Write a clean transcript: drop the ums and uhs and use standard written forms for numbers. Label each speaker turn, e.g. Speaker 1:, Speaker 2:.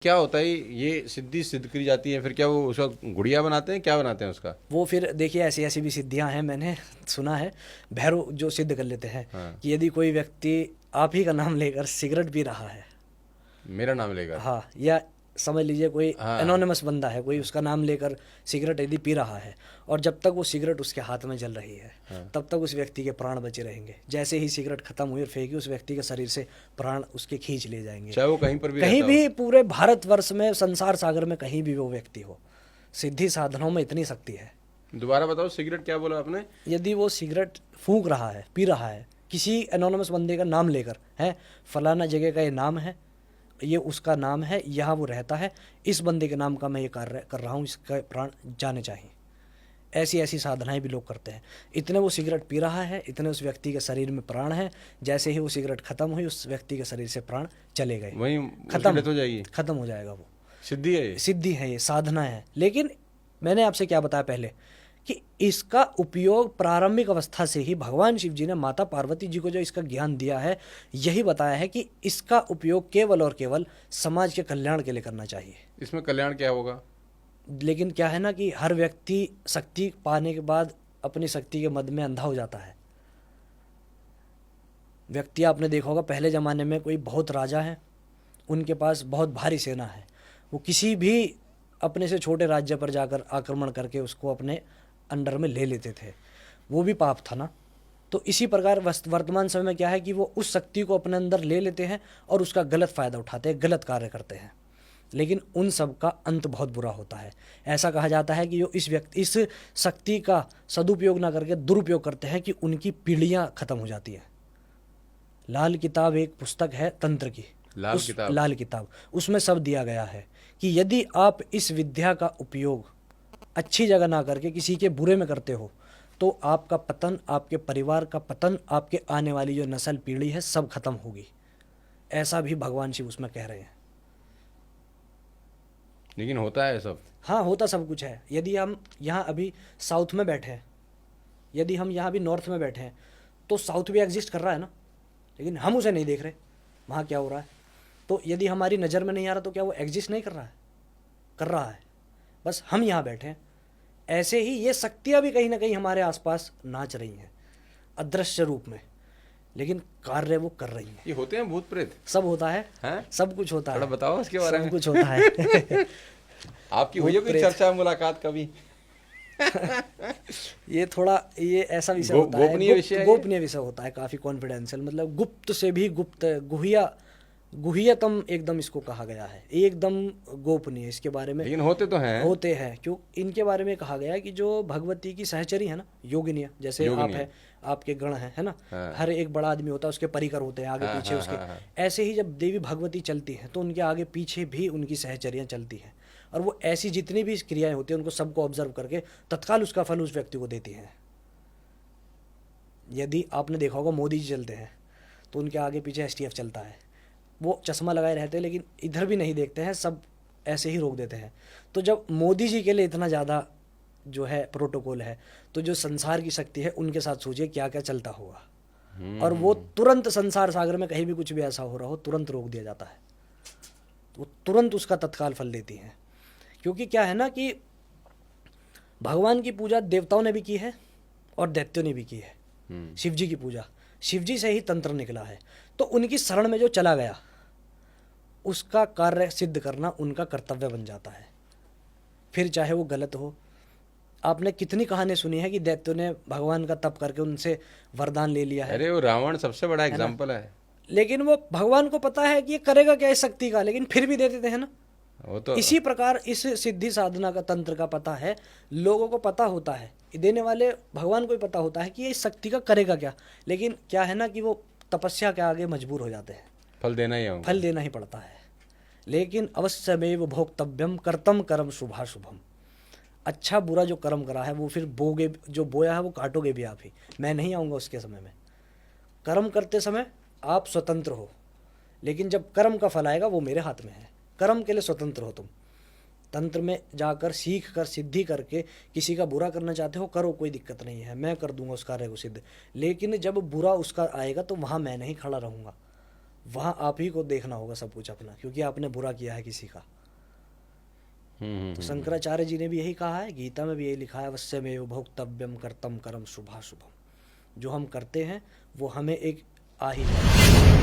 Speaker 1: क्या होता है ये सिद्धि सिद्ध करी जाती है, फिर क्या वो उसका गुड़िया बनाते हैं, क्या बनाते हैं उसका?
Speaker 2: वो फिर देखिए ऐसी ऐसी भी सिद्धियां हैं, मैंने सुना है। भैरव जो सिद्ध कर लेते हैं
Speaker 1: हाँ।
Speaker 2: कि यदि कोई व्यक्ति आप ही का नाम लेकर सिगरेट पी रहा है,
Speaker 1: मेरा नाम लेकर।
Speaker 2: हाँ, या समझ लीजिए कोई
Speaker 1: हाँ।
Speaker 2: एनोनिमस बंदा है, कोई उसका नाम लेकर सिगरेट यदि पी रहा है, और जब तक वो सिगरेट उसके हाथ में जल रही है
Speaker 1: हाँ।
Speaker 2: तब तक उस व्यक्ति के प्राण बचे रहेंगे। जैसे ही सिगरेट खत्म हुई और फेंकी, उस व्यक्ति के शरीर से प्राण उसके खींच ले जाएंगे।
Speaker 1: चाहे वो कहीं पर भी
Speaker 2: कहीं
Speaker 1: रहता हो।
Speaker 2: भी पूरे भारतवर्ष में, संसार सागर में कहीं भी वो व्यक्ति हो, सिद्धि साधनों में इतनी शक्ति है।
Speaker 1: दोबारा बताओ, सिगरेट क्या बोला आपने?
Speaker 2: यदि वो सिगरेट फूंक रहा है, पी रहा है, किसी एनोनिमस बंदे का नाम लेकर है, फलाना जगह का ये नाम है, ये उसका नाम है, यहाँ वो रहता है, इस बंदे के नाम का मैं ये कार्य कर रहा हूँ, इसका प्राण जाने चाहिए, ऐसी ऐसी साधनाएं भी लोग करते हैं। इतने वो सिगरेट पी रहा है, इतने उस व्यक्ति के शरीर में प्राण है, जैसे ही वो सिगरेट खत्म हुई उस व्यक्ति के शरीर से प्राण चले गए,
Speaker 1: वहीं उसकी
Speaker 2: खत्म,
Speaker 1: डेथ हो जाएगी।
Speaker 2: खत्म हो जाएगा वो।
Speaker 1: सिद्धि है ये।
Speaker 2: सिद्धि है ये, साधना है। लेकिन मैंने आपसे क्या बताया पहले कि इसका उपयोग प्रारंभिक अवस्था से ही भगवान शिव जी ने माता पार्वती जी को जो इसका ज्ञान दिया है, यही बताया है कि इसका उपयोग केवल और केवल समाज के कल्याण के लिए करना चाहिए।
Speaker 1: इसमें कल्याण क्या होगा?
Speaker 2: लेकिन क्या है ना कि हर व्यक्ति शक्ति पाने के बाद अपनी शक्ति के मद में अंधा हो जाता है। व्यक्ति आपने देखा होगा, पहले ज़माने में कोई बहुत राजा है, उनके पास बहुत भारी सेना है, वो किसी भी अपने से छोटे राज्य पर जाकर आक्रमण करके उसको अपने अंडर में ले लेते थे, वो भी पाप था ना। तो इसी प्रकार वर्तमान समय में क्या है कि वो उस शक्ति को अपने अंदर ले लेते हैं और उसका गलत फ़ायदा उठाते हैं, गलत कार्य करते हैं, लेकिन उन सब का अंत बहुत बुरा होता है। ऐसा कहा जाता है कि जो इस शक्ति का सदुपयोग ना करके दुरुपयोग करते हैं कि उनकी पीढ़ियां खत्म हो जाती हैं। लाल किताब एक पुस्तक है तंत्र की, लाल किताब, उसमें सब दिया गया है कि यदि आप इस विद्या का उपयोग अच्छी जगह ना करके किसी के बुरे में करते हो तो आपका पतन, आपके परिवार का पतन, आपके आने वाली जो नस्ल पीढ़ी है सब खत्म होगी। ऐसा भी भगवान शिव उसमें कह रहे हैं।
Speaker 1: लेकिन होता है सब।
Speaker 2: हाँ, होता सब कुछ है। यदि हम यहाँ अभी साउथ में बैठे हैं, यदि हम यहाँ भी नॉर्थ में बैठे हैं, तो साउथ भी एग्जिस्ट कर रहा है ना, लेकिन हम उसे नहीं देख रहे वहाँ क्या हो रहा है। तो यदि हमारी नज़र में नहीं आ रहा तो क्या वो एग्जिस्ट नहीं कर रहा है? कर रहा है, बस हम यहाँ बैठे हैं। ऐसे ही ये शक्तियाँ भी कहीं ना कहीं हमारे आसपास नाच रही हैं अदृश्य रूप में, लेकिन कार्य वो कर रही हैं।
Speaker 1: ये होते हैं भूत प्रेत?
Speaker 2: सब होता है,
Speaker 1: हैं?
Speaker 2: सब कुछ होता
Speaker 1: थोड़ा
Speaker 2: है,
Speaker 1: बताओ उसके बारे में।
Speaker 2: सब कुछ होता है।
Speaker 1: आपकी हुई है
Speaker 2: भूत
Speaker 1: कोई
Speaker 2: प्रेत।
Speaker 1: चर्चा मुलाकात कभी?
Speaker 2: ये थोड़ा ये ऐसा विषय होता है,
Speaker 1: गोपनीय विषय है ये?
Speaker 2: गोपनीय विषय होता है, काफी कॉन्फिडेंशियल, मतलब गुप्त से भी गुप्त, गुह्यतम एकदम इसको कहा गया है, एकदम गोपनीय। इसके बारे में
Speaker 1: लेकिन होते तो हैं।
Speaker 2: होते हैं, क्यों इनके बारे में कहा गया है कि जो भगवती की सहचरी है ना, योगिनियाँ, जैसे आप
Speaker 1: योगिनियाँ।
Speaker 2: है, आपके गण है ना,
Speaker 1: हाँ।
Speaker 2: हर एक बड़ा आदमी होता है, उसके परिकर होते हैं आगे
Speaker 1: हाँ,
Speaker 2: पीछे
Speaker 1: हाँ,
Speaker 2: उसके।
Speaker 1: हाँ, हाँ।
Speaker 2: ऐसे ही जब देवी भगवती चलती हैं तो उनके आगे पीछे भी उनकी सहचरियाँ चलती हैं, और वो ऐसी जितनी भी क्रियाएं होती हैं उनको सबको ऑब्जर्व करके तत्काल उसका फल उस व्यक्ति को देती हैं। यदि आपने देखा होगा मोदी जी चलते हैं तो उनके आगे पीछे एसटीएफ चलता है, वो चश्मा लगाए रहते हैं लेकिन इधर भी नहीं देखते हैं, सब ऐसे ही रोक देते हैं। तो जब मोदी जी के लिए इतना ज़्यादा जो है प्रोटोकॉल है, तो जो संसार की शक्ति है उनके साथ सोचिए क्या क्या चलता होगा। और वो तुरंत संसार सागर में कहीं भी कुछ भी ऐसा हो रहा हो तुरंत रोक दिया जाता है, तो वो तुरंत उसका तत्काल फल देती हैं। क्योंकि क्या है ना कि भगवान की पूजा देवताओं ने भी की है और दैत्यों ने भी की है। शिव जी की पूजा, शिव जी से ही तंत्र निकला है, तो उनकी शरण में जो चला गया उसका कार्य सिद्ध करना उनका कर्तव्य बन जाता है, फिर चाहे वो गलत हो। आपने कितनी कहानी सुनी है कि दैत्यों ने भगवान का तप करके उनसे वरदान ले लिया है।
Speaker 1: अरे वो रावण सबसे बड़ा एग्जाम्पल है।
Speaker 2: लेकिन वो भगवान को पता है कि ये करेगा क्या इस शक्ति का, लेकिन फिर भी दे देते हैं ना।
Speaker 1: वो तो
Speaker 2: इसी प्रकार इस सिद्धि साधना का तंत्र का पता है, लोगों को पता होता है, देने वाले भगवान को ही पता होता है कि ये इस शक्ति का करेगा क्या, लेकिन क्या है ना कि वो तपस्या के आगे मजबूर हो जाते हैं,
Speaker 1: फल देना ही होगा।
Speaker 2: फल देना ही पड़ता है। लेकिन अवश्यमेव भोक्तव्यम कर्तम कर्म शुभाशुभम, अच्छा बुरा जो कर्म करा है वो फिर बोगे, जो बोया है वो काटोगे भी आप ही, मैं नहीं आऊँगा उसके समय में। कर्म करते समय आप स्वतंत्र हो, लेकिन जब कर्म का फल आएगा वो मेरे हाथ में है। कर्म के लिए स्वतंत्र हो तुम, तंत्र में जाकर सीख कर सिद्धि करके किसी का बुरा करना चाहते हो करो, कोई दिक्कत नहीं है, मैं कर दूंगा उस कार्य को सिद्ध। लेकिन जब बुरा उसका आएगा तो वहाँ मैं नहीं खड़ा रहूँगा, वहाँ आप ही को देखना होगा सब कुछ अपना, क्योंकि आपने बुरा किया है किसी का। तो शंकराचार्य जी ने भी यही कहा है, गीता में भी यही लिखा है, अवश्यमेव भोक्तव्यम कर्तम कर्म शुभाशुभम। जो हम करते हैं वो हमें एक आ ही जाता है।